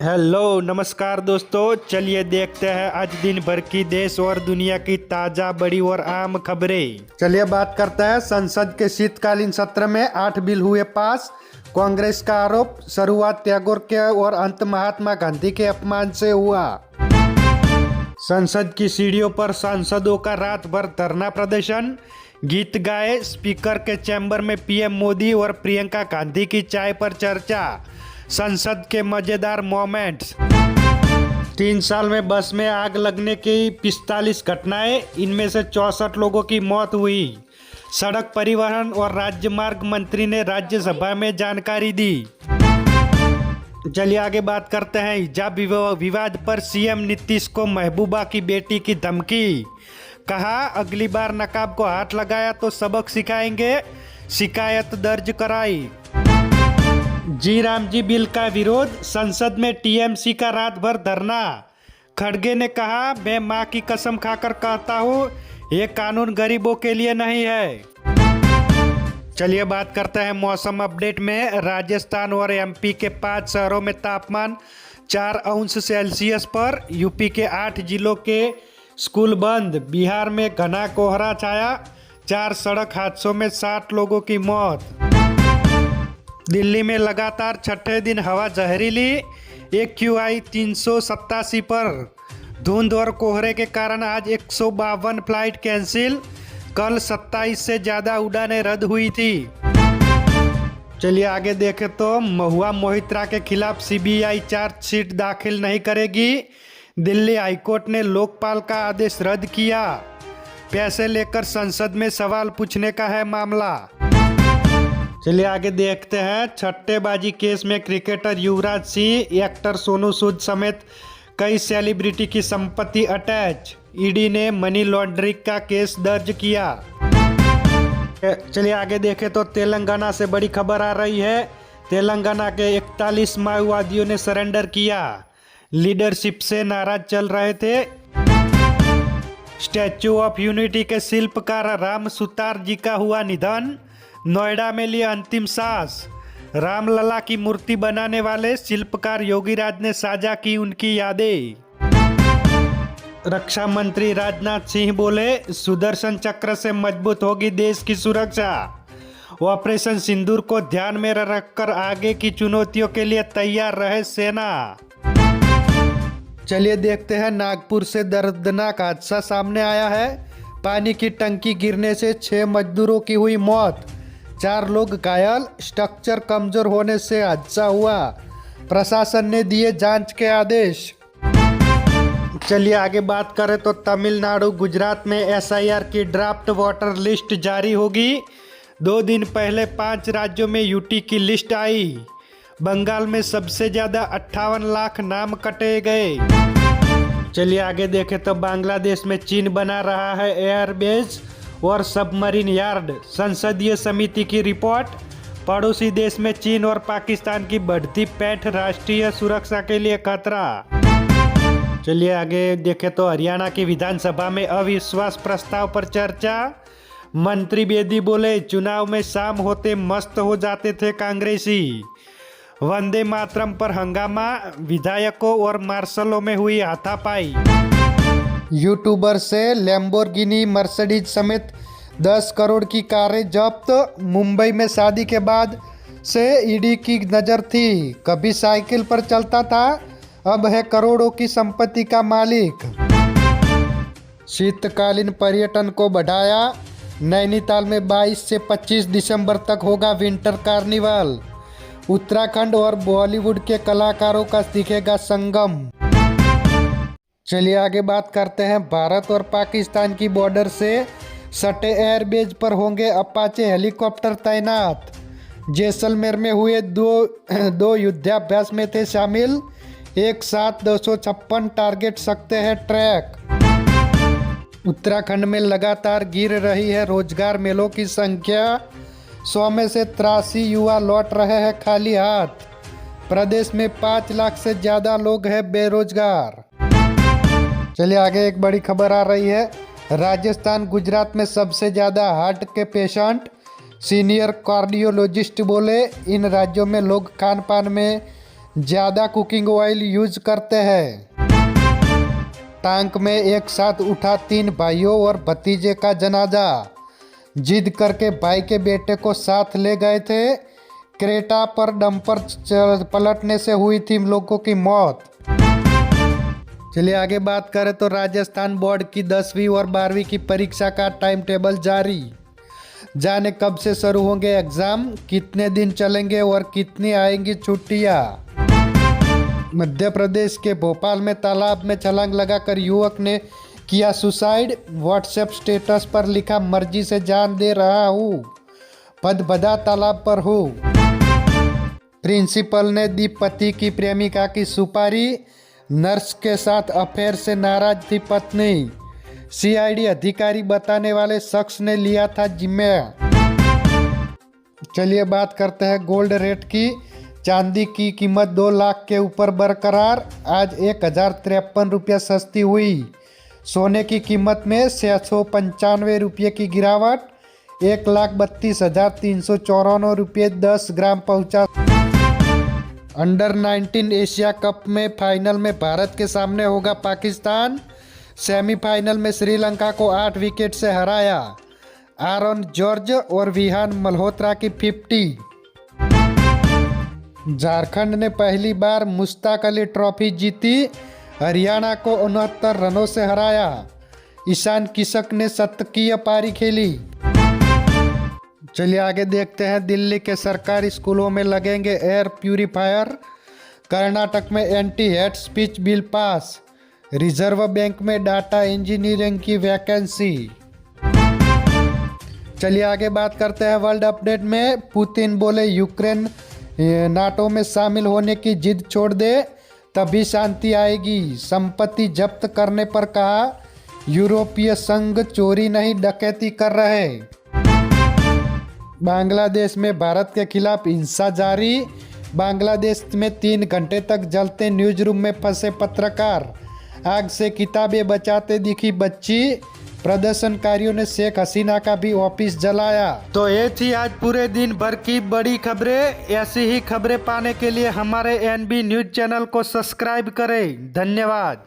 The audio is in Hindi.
हेलो नमस्कार दोस्तों, चलिए देखते हैं आज दिन भर की देश और दुनिया की ताजा बड़ी और आम खबरें। चलिए बात करते हैं संसद के शीतकालीन सत्र में 8 बिल हुए पास। कांग्रेस का आरोप शुरुआत टैगोर के और अंत महात्मा गांधी के अपमान से हुआ। संसद की सीढ़ियों पर सांसदों का रात भर धरना प्रदर्शन, गीत गाए, स्पीकर के चैम्बर में पीएम मोदी और प्रियंका गांधी की चाय पर चर्चा, संसद के मजेदार मोमेंट्स। 3 साल में बस में आग लगने की 45 घटनाएं, इनमें से 64 लोगों की मौत हुई। सड़क परिवहन और राजमार्ग मंत्री ने राज्यसभा में जानकारी दी। चलिए आगे बात करते हैं हिजाब विवाद पर सीएम नीतीश को महबूबा की बेटी की धमकी। कहा, अगली बार नकाब को हाथ लगाया तो सबक सिखाएंगे, शिकायत दर्ज कराई। जी राम जी बिल का विरोध, संसद में टीएमसी का रात भर धरना। खड़गे ने कहा, मैं मां की कसम खाकर कहता हूं, ये कानून गरीबों के लिए नहीं है। चलिए बात करते हैं मौसम अपडेट में। राजस्थान और एमपी के 5 शहरों में तापमान 4 अंश सेल्सियस पर, यूपी के 8 जिलों के स्कूल बंद, बिहार में घना कोहरा छाया, 4 सड़क हादसों में 60 लोगों की मौत। दिल्ली में लगातार छठे दिन हवा जहरीली, AQI 387 पर। धुंध और कोहरे के कारण आज 152 फ्लाइट कैंसिल, कल 27 से ज़्यादा उड़ानें रद्द हुई थी। चलिए आगे देखें तो महुआ मोहित्रा के खिलाफ CBI चार्जशीट दाखिल नहीं करेगी। दिल्ली हाईकोर्ट ने लोकपाल का आदेश रद्द किया। पैसे लेकर संसद में सवाल पूछने का है मामला। चलिए आगे देखते हैं। सट्टेबाजी केस में क्रिकेटर युवराज सिंह, एक्टर सोनू सूद समेत कई सेलिब्रिटी की संपत्ति अटैच। ईडी ने मनी लॉन्ड्रिंग का केस दर्ज किया। चलिए आगे देखें तो तेलंगाना से बड़ी खबर आ रही है। तेलंगाना के 41 माओवादियों ने सरेंडर किया, लीडरशिप से नाराज चल रहे थे। स्टैच्यू ऑफ यूनिटी के शिल्पकार राम सुतार जी का हुआ निधन, नोएडा में लिए अंतिम सांस। रामलला की मूर्ति बनाने वाले शिल्पकार योगीराज ने साझा की उनकी यादें। रक्षा मंत्री राजनाथ सिंह बोले, सुदर्शन चक्र से मजबूत होगी देश की सुरक्षा। ऑपरेशन सिंदूर को ध्यान में रखकर आगे की चुनौतियों के लिए तैयार रहे सेना। चलिए देखते हैं, नागपुर से दर्दनाक हादसा सामने आया है। पानी की टंकी गिरने से 6 मजदूरों की हुई मौत, 4 लोग घायल, स्ट्रक्चर कमजोर होने से हादसा हुआ। प्रशासन ने दिए जांच के आदेश। चलिए आगे बात करें तो तमिलनाडु, गुजरात में SIR की ड्राफ्ट वोटर लिस्ट जारी होगी। 2 दिन पहले 5 राज्यों में UT की लिस्ट आई। बंगाल में सबसे ज्यादा 58 लाख नाम कटे गए। चलिए आगे देखें तो बांग्लादेश में चीन बना रहा है एयरबेस और सबमरीन यार्ड। संसदीय समिति की रिपोर्ट, पड़ोसी देश में चीन और पाकिस्तान की बढ़ती पैठ राष्ट्रीय सुरक्षा के लिए खतरा। चलिए आगे देखें तो हरियाणा की विधानसभा में अविश्वास प्रस्ताव पर चर्चा। मंत्री बेदी बोले, चुनाव में शाम होते मस्त हो जाते थे कांग्रेसी। वंदे मातरम पर हंगामा, विधायकों और मार्शलों में हुई हाथापाई। यूट्यूबर से लैम्बोर्गिनी, मर्सिडीज समेत 10 करोड़ की कारें जब्त। मुंबई में शादी के बाद से ईडी की नज़र थी। कभी साइकिल पर चलता था, अब है करोड़ों की संपत्ति का मालिक। शीतकालीन पर्यटन को बढ़ाया। नैनीताल में 22 से 25 दिसंबर तक होगा विंटर कार्निवल। उत्तराखंड और बॉलीवुड के कलाकारों का दिखेगा संगम। चलिए आगे बात करते हैं। भारत और पाकिस्तान की बॉर्डर से सटे एयरबेस पर होंगे अपाचे हेलीकॉप्टर तैनात। जैसलमेर में हुए दो युद्धाभ्यास में थे शामिल। एक साथ 256 टारगेट सकते हैं ट्रैक। उत्तराखंड में लगातार गिर रही है रोजगार मेलों की संख्या। 100 में से 83 युवा लौट रहे हैं खाली हाथ। प्रदेश में 5 लाख से ज़्यादा लोग हैं बेरोजगार। चलिए आगे एक बड़ी खबर आ रही है। राजस्थान, गुजरात में सबसे ज़्यादा हार्ट के पेशेंट। सीनियर कार्डियोलॉजिस्ट बोले, इन राज्यों में लोग खान पान में ज़्यादा कुकिंग ऑयल यूज करते हैं। टैंक में एक साथ उठा 3 भाइयों और भतीजे का जनाजा। जिद करके भाई के बेटे को साथ ले गए थे। क्रेटा पर डंपर पलटने से हुई थी लोगों की मौत। चलिए आगे बात करें तो राजस्थान बोर्ड की 10वीं और 12वीं की परीक्षा का टाइम टेबल जारी। जाने कब से शुरू होंगे एग्जाम, कितने दिन चलेंगे और कितनी आएंगी छुट्टियां। मध्य प्रदेश के भोपाल में तालाब में छलांग लगाकर युवक ने किया सुसाइड। व्हाट्सएप स्टेटस पर लिखा, मर्जी से जान दे रहा हूँ, पदभदा तालाब पर हूँ। प्रिंसिपल ने दी पति की प्रेमिका की सुपारी। नर्स के साथ अफेयर से नाराज थी पत्नी। सीआईडी अधिकारी बताने वाले शख्स ने लिया था जिम्मे। चलिए बात करते हैं गोल्ड रेट की। चांदी की कीमत 2 लाख के ऊपर बरकरार। आज 1053 रुपया सस्ती हुई। सोने की कीमत में 695 रुपये की गिरावट। 1,32,394 रुपये 10 ग्राम पहुंचा। अंडर 19 एशिया कप में फाइनल में भारत के सामने होगा पाकिस्तान। सेमीफाइनल में श्रीलंका को 8 विकेट से हराया। आरोन जॉर्ज और विहान मल्होत्रा की 50। झारखंड ने पहली बार मुश्ताक अली ट्रॉफी जीती। हरियाणा को 69 रनों से हराया। ईशान किशक ने शतकीय पारी खेली। चलिए आगे देखते हैं। दिल्ली के सरकारी स्कूलों में लगेंगे एयर प्यूरीफायर। कर्नाटक में anti hate speech bill pass. Reserve Bank में डाटा इंजीनियरिंग की वैकेंसी। चलिए आगे बात करते हैं वर्ल्ड अपडेट में। पुतिन बोले, यूक्रेन नाटो में शामिल होने की जिद छोड़ दे तभी शांति आएगी। संपत्ति जब्त करने पर कहा, यूरोपीय संघ चोरी नहीं डकैती कर रहे। बांग्लादेश में भारत के खिलाफ हिंसा जारी। बांग्लादेश में 3 घंटे तक जलते न्यूज रूम में फंसे पत्रकार। आग से किताबें बचाते दिखी बच्ची। प्रदर्शनकारियों ने शेख हसीना का भी ऑफिस जलाया। तो ये थी आज पूरे दिन भर की बड़ी खबरें। ऐसी ही खबरें पाने के लिए हमारे NB न्यूज चैनल को सब्सक्राइब करें। धन्यवाद।